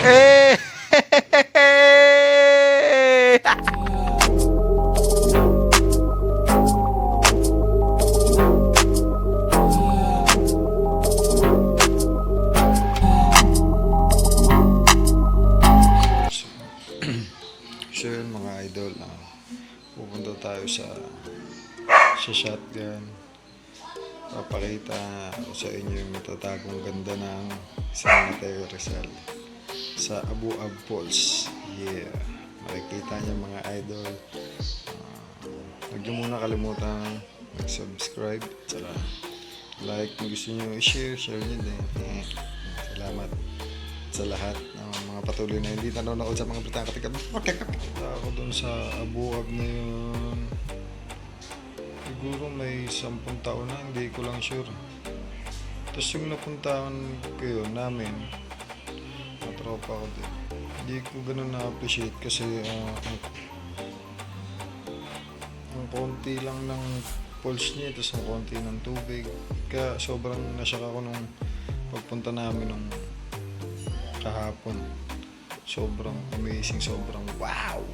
Eh! So yun mga idol, pupunta tayo sa shotgun. Papakita ko sa inyo yung matatagong ganda ng San Mateo Rizal sa Abu Ab Falls. Yeah, makikita niyo mga idol. Huwag niyo muna kalimutan mag-subscribe at saka like kung gusto niyo i-share, share niyo din. Salamat sa lahat ng mga patuloy na hindi nanonood sa mga Britang Katikab. Ako dun sa Abu Ab na yun. Siguro may 10 taon na, hindi ko lang sure. Tapos yung napuntahan ko yun namin, mga tropa ko din. Hindi ko ganun na-appreciate kasi ang konti lang ng pulse niya, tapos ang konti ng tubig. Kaya sobrang nasyak ako nung pagpunta namin nung kahapon. Sobrang amazing, sobrang wow!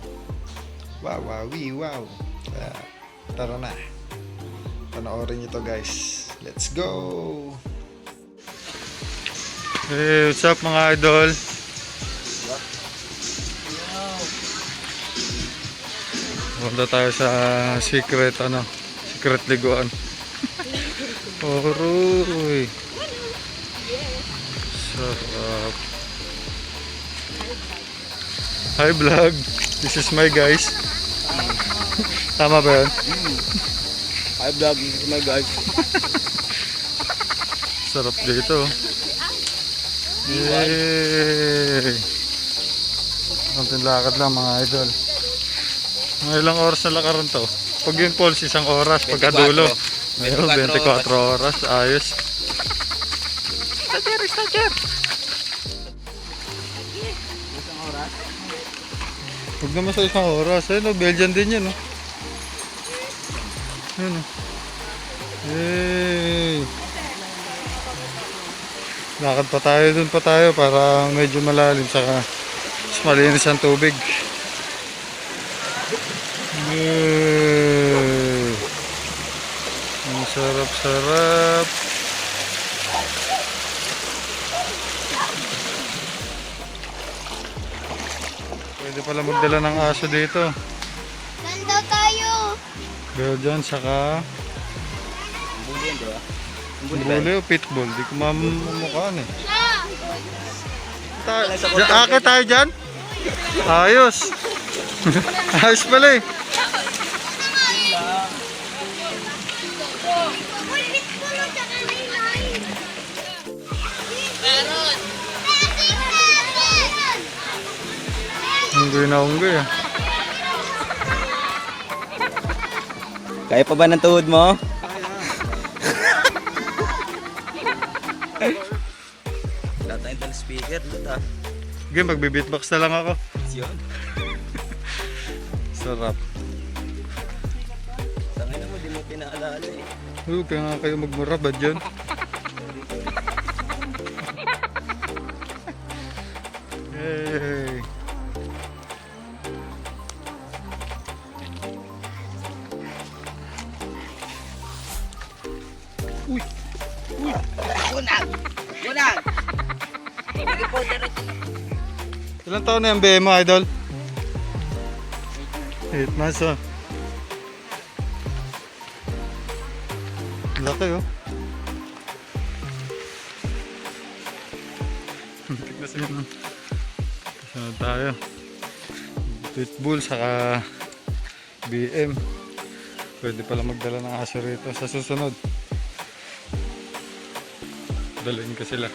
Wow, wowie, wow! Tara na! Panoorin nyo to guys. Let's go! Hey, what's up mga idol? Punta tayo sa secret liguan. Oroy! Sarap! Hi vlog! This is my guys. Tama ba yun? Hi vlog, this is my guys. Sarap dito. Yay! Konting lakad lang mga idol. Mga ilang oras na lakaran to. Pag yung pulse, 1 oras. Pagkadulo, 24 oras. Ayos. Stager! Huwag naman sa 1 oras. Ayun, Belgian din yan. Ayun. Yay! Lakad pa tayo, dun pa tayo para medyo malalim saka mas malinis ang tubig. Yay! Ang sarap-sarap. Pwede pala magdala ng aso dito. Saan daw tayo? Belgian saka Bully o pitbull, di ko mamamukhaan eh. Akit tayo dyan? Ayos! Ayos pala eh. Unggoy na unggoy ah. Kaya pa ba ng tuhod mo? Wala tayong dal speaker, luta. Okay, magbe-beatbox na lang ako. Yun. Sarap. Tangin na mo, di mo pinaalala eh. Kaya nga kayo magmurabad yun. Yay! Uy! Unang! Ilang taon na yung BM mo, idol? 8 months oh. Laki oh. Tignan sa'yo no. Kasunod tayo. Pitbull saka BM. Pwede pala magdala ng aso rito sa susunod. Dalhin ko sila.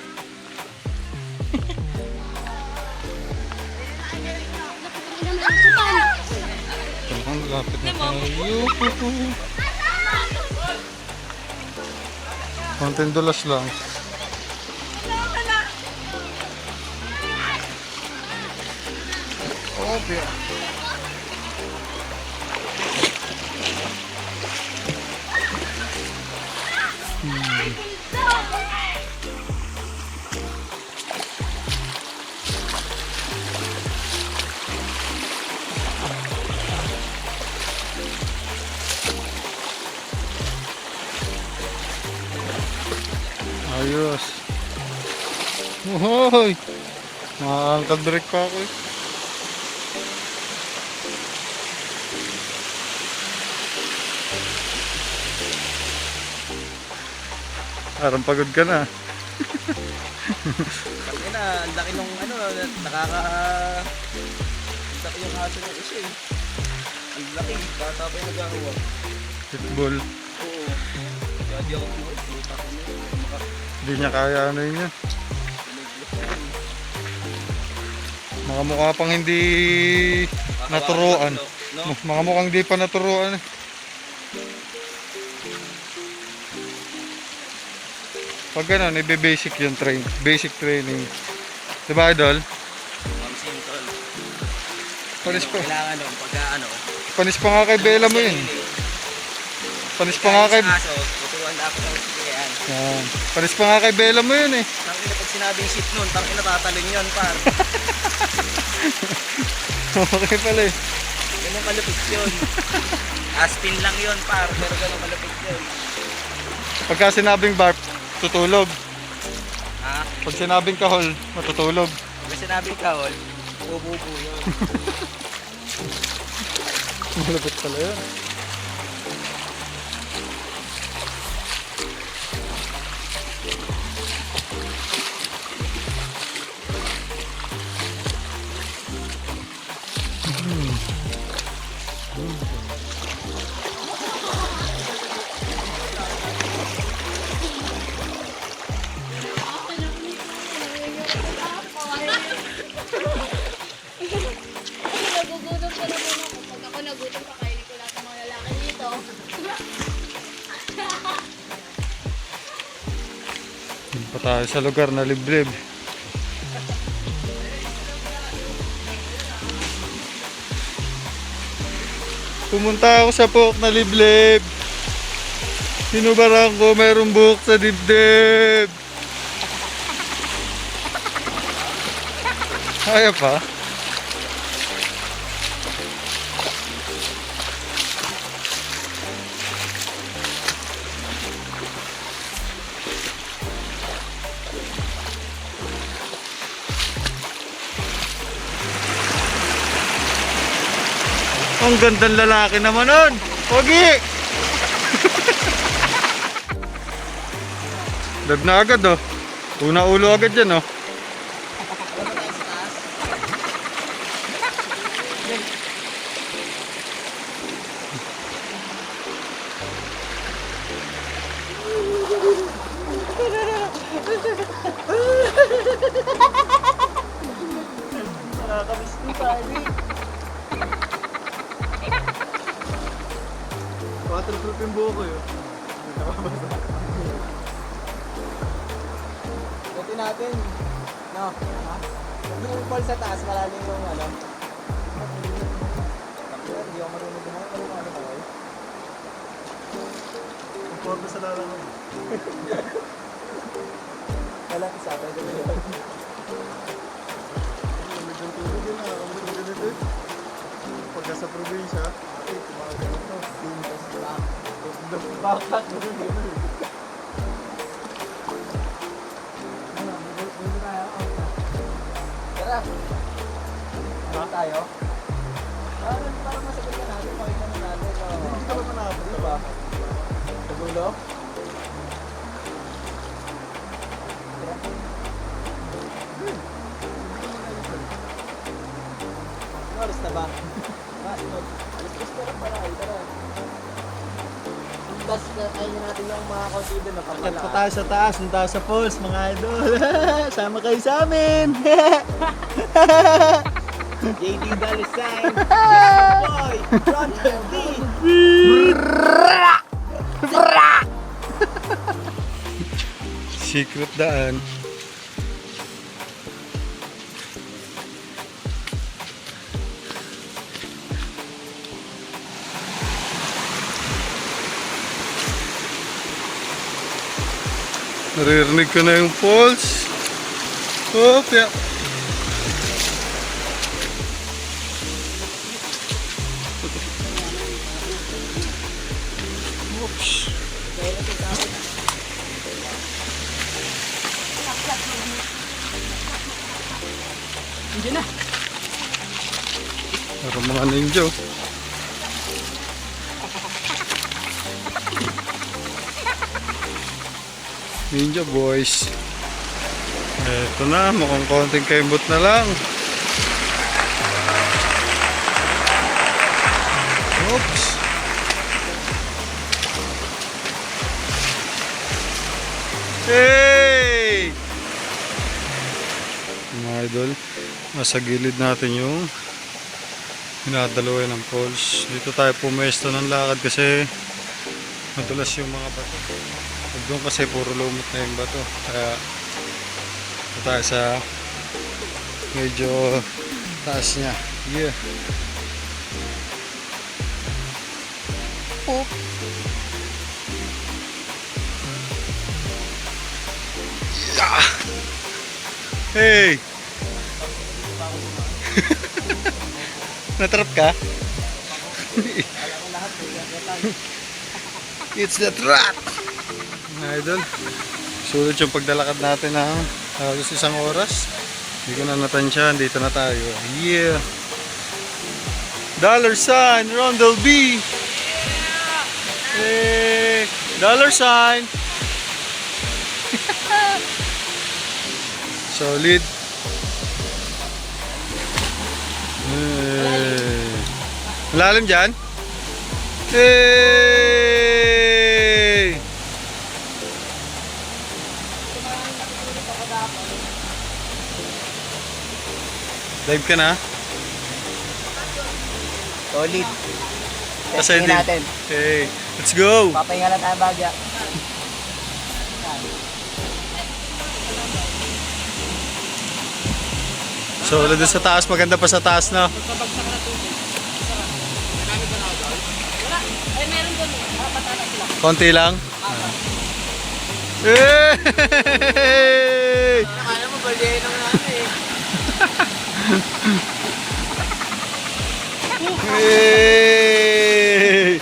Talagang lapit na tayo. Konting dulas lang. Okay. Ayos. Uhoy! Makakangkag direct pa ako eh. Parang pagod ka na. Kasi na, ang laki nung ano, laki yung aso ng isa eh. Ang laki, bata pa yung nagagawa. Pitbull. Oo. Kaya di ako pumunta ko na. Hindi niya kaya ano yun yan. Mga mukha pang hindi naturuan. No? Mga mukhang hindi pa naturuan eh. Pag gano'n, ibe-basic yung basic training. Diba, Idol? Ang simple. Panis pa. Kailangan nung pagka ano. Panis pa nga kay Bella mo yun. Panis pa nga kay... Aso, tuturuan na ako ng sigayan. Yan. Panis pa nga kay Bella mo yun eh. Tangina pag sinabing sit nun, tangina tatalon yun, par. Okay pala eh. Ganun kalupit yun. Aspin lang yun, par. Pero ganun kalupit yun. Pagka sinabing bark, tutulog. Ha? Pag sinabing kahol, matutulog. Pag sinabing kahol, ububo yun. Malapit pala yun. Nagugutom pa naman ako. Pag ako nagutom, kakainin ko lahat ng mga lalaki dito. Doon pa tayo sa lugar na liblib. Pumunta ako sa buhok na liblib. Sinubaran ko mayroong buhok sa dibdib. Kaya pa? Ang gandang lalaki naman nun. Pogi! Dag na agad oh. Una ulo agad yan oh. Nakakamiss ko pali. Waterproof yung buhok ko yun. Buti natin. No? Ha? Yung fall sa taas, malalim yung ano. Hindi ako marunong gumawa. Ano ba? Ang porta sa lalangan. Wala isa. Pwede mo yun. Medyo tulog yun. Nakakamutin ganito eh. Pagka sa probinsya, kumagal ito. Bakit? Tara. Ano tayo? Parang masagot ka natin. Pakita mo natin. Hindi ka ba manapot? Diba? Sa dulo? Oras na ba? Alas ka rin pala. Tara. Tapos ayun natin yung mga consider na Akit pagkala. pa tayo sa taas, ng taas sa falls, mga idol. Sama kayo sa amin. JD Dalisign. Boy. Frontal D. Secret daan. Naririnig ko na yung falls. Oh, kaya. Oops. Nandiyan na. Para mga ninja. Oh. Ninja boys. Eto na, mukhang konting kaimbot na lang. Oops. Hey! Mga idol, nasa gilid natin yung dinadaloy ng poles. Dito tayo pumesto ng lakad kasi madulas yung mga bato. Doon kasi puro lumot na yung bato. Kaya ito tayo sa medyo taas niya. Yeah. Oh. Yeah. Hey! Natrap ka? It's the trap! Mga idol, sulit yung pagdalakad natin na halos isang oras. Hindi ko na natansyahan, dito na tayo. Yeah! Dollar sign, Rondel B! Hey! Dollar sign! Solid! Malalim dyan? Hey! Dive ka na? Solid. Kasi Testing natin. Hey, let's go! Papahinga lang tayo bagya. So, doon sa taas, maganda pa sa taas na. Wala. Ay, meron doon. Patala sila. Konti lang. Hey! Akala mo, balyahin naman natin eh. Hey!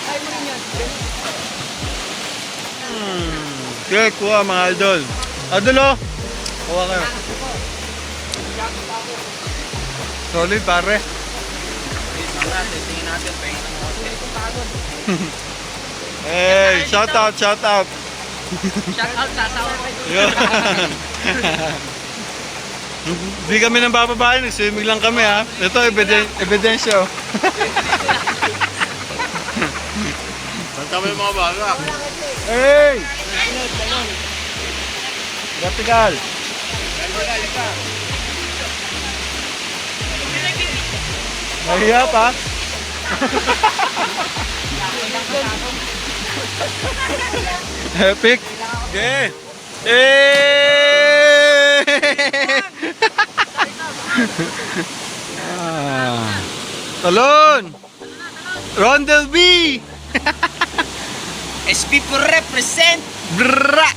Ay mo rin yan. Okay, kuha mga idol. Idol oh! Kuha kayo. Solid pare. Tingin natin. Pahinga naman ako. Hey, shout out, shout out. Shout out sa asawa ko. Yun. Hindi kami nang bababae, nag-swimming lang kami ha. Ito, ebidensya oh. Saan kami mga baga? Hey! Vertical. Nahiya pa? Epic. Okay. Hey! Talon! Rondel B! SP for represent. Brrra!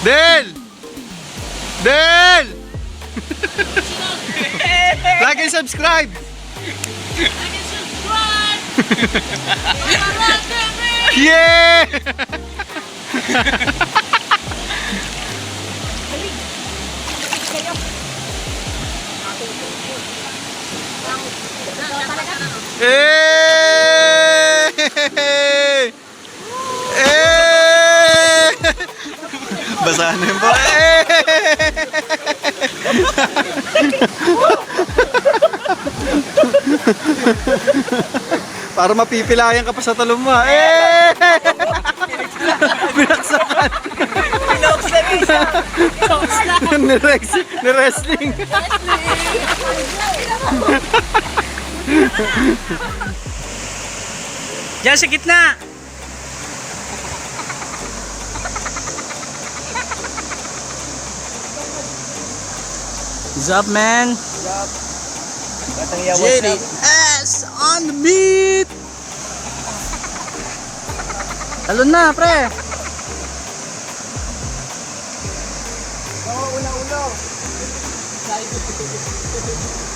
Del! Del! Like and subscribe! Yeah! Hey! Hey! Basahan na yung ba? Para mapipilayan ka pa sa talong mo. Eh! Binaksakan. Pinox lang isa. Ni-wrestling. Diyan sa gitna. What's up, man? What's up? JD S on the beat! Talon na, pre.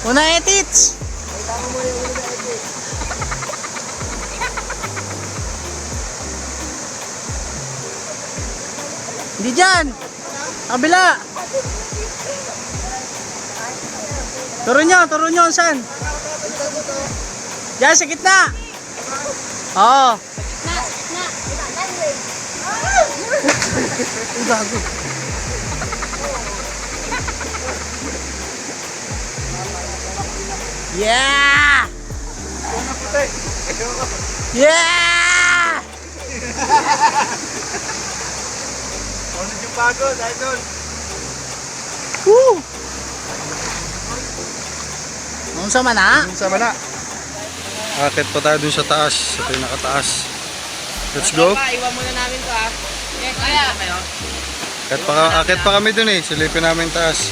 Una edits. Hindi dyan. Kabila. Turo nyo, saan? Diyan, sa gitna. Oo. Ang gago. Yeah! Yeah! Ano yung pagod, idol? Woo! Ang sama na? Sama na. Akit pa tayo dun sa taas, sa pinakataas. Let's go. Iwan muna namin to ah. Kaya kayo. Akit pa kami dun eh. Silipin namin taas.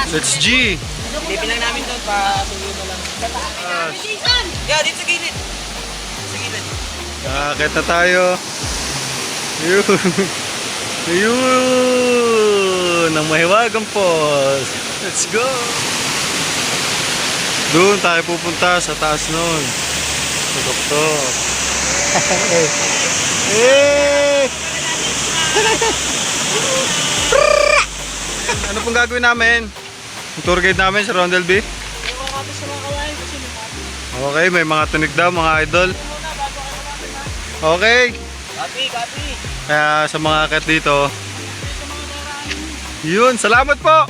Let's G. Silipin lang namin doon pa suyo na lang. Jason! Yeah, dito sa gilid. Sa gilid. Akit na tayo. Yun. Yun. Ang mahiwagang falls. Let's go. Doon tayo pupunta sa taas nun. Sa doktor. Eh! Ano pong gagawin namin? Yung tour guide namin sa Rondel B? Okay, may mga tunig daw mga idol. Okay. Copy. Kaya sa mga akit dito. Yun, salamat po!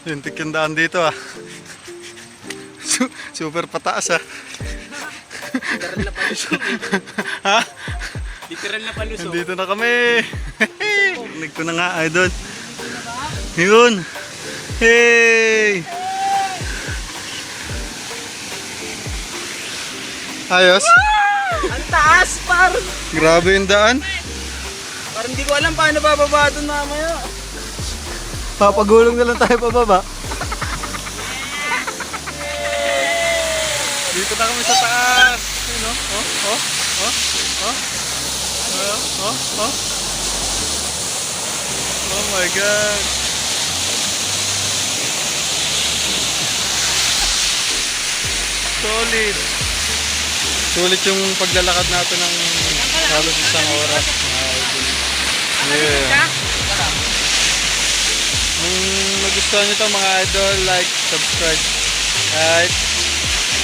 Lintik yung daan dito ah. Super pataas ah. Literal na palusog. Ha? Literal na palusog. Nandito na kami. Rinig ko na nga, idol. Yun. Hey! Ayos. Ang taas par. Grabe yung daan. Parang hindi ko alam paano bababa doon mamaya. Papagulong na lang tayo pababa. Dito na kami sa taas. Yun oh. Oh my God. Solid. Sulit yung paglalakad natin ng halos isang oras. Yeah. Kung nagustuhan nyo ito mga idol, like, subscribe. Right.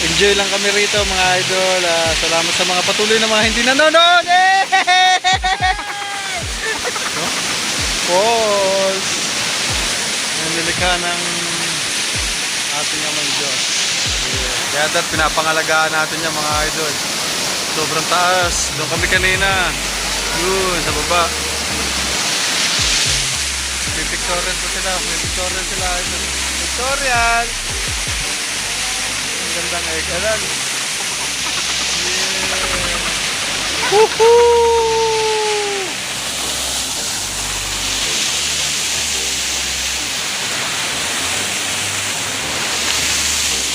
Enjoy lang kami rito mga idol. Salamat sa mga patuloy na mga hindi nanonood. Falls. Ang nilikha ng ating amang Diyos. Yeah. Kaya dapat pinapangalagaan natin yan mga idol. Sobrang taas. Doon kami kanina. Yun, sa baba. May pictorial pa sila. May pictorial sila. Pictorial! Ang gandang ekalan. Yeah! Woohoo!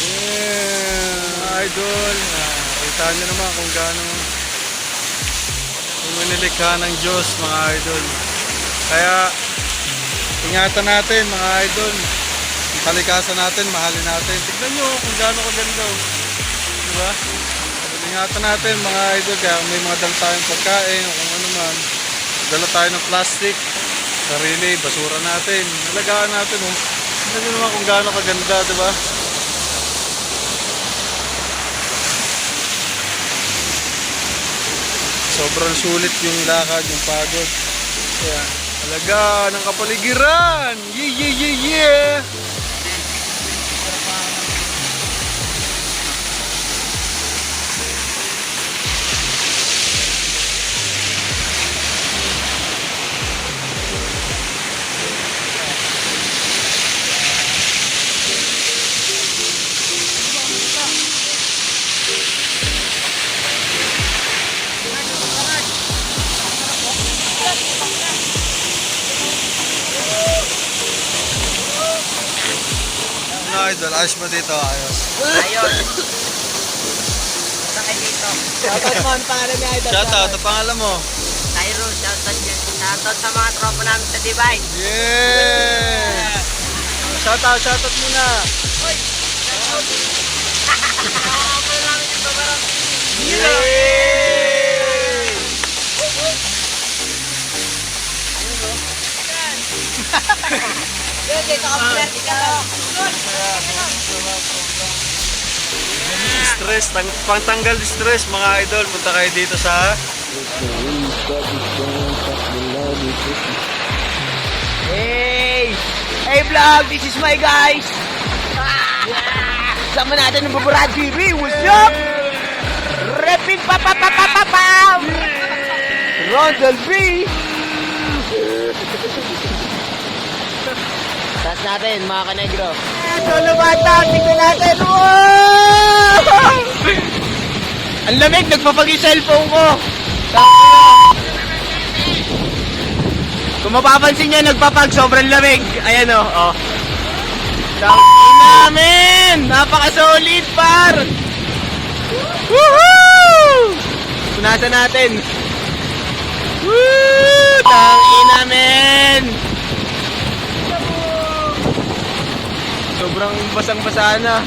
Yeah! Idol, kita nyo naman kung gaano nilikha ng Diyos mga idol. Kaya ingatan natin mga idol. Ang kalikasan natin, mahalin natin. Tignan nyo kung gaano kaganda. Diba? Ingatan natin mga idol. Kaya may mga dala tayong pagkain o kung ano man. Dala tayo ng plastic. Sarili, basura natin. Alagaan natin. Tignan nyo naman kung gaano kaganda. Diba? Sobrang sulit yung lakad, yung pagod. Kaya, alaga ng kapaligiran! Yeah! Idol, ayos mo dito, ayos. Ayun. Punta kayo dito. Shoutout mo, ano pangalan ni Idol? Shoutout, ang pangalan mo? Cairo, shoutout sa mga tropa namin sa Divine. Yeah! Shoutout muna. Shoutout. Nakakapal namin yung babarang. Yeah! Yun, dito ka swerte ka lang. Stress, pangtanggal stress mga idol, punta kayo dito sa Hey! Hey vlog! This is my guys! Sama natin ng Baburad TV! What's up? Repin papapapapapam! Rondel B! Taas natin mga kanegro. Solo bata! Tingnan natin! Wow! Ang lamig! Nagpapag yung cellphone ko! Kung mapapansin nyo, nagpapag sobrang lamig. Ayan o, oh. Tangin namin! Napaka-solid, par! Woohoo! Punasan natin. Woo! Tangin namin! Sobrang basang-basa na.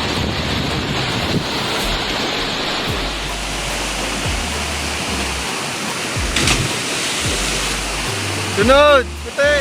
sunod! Puti!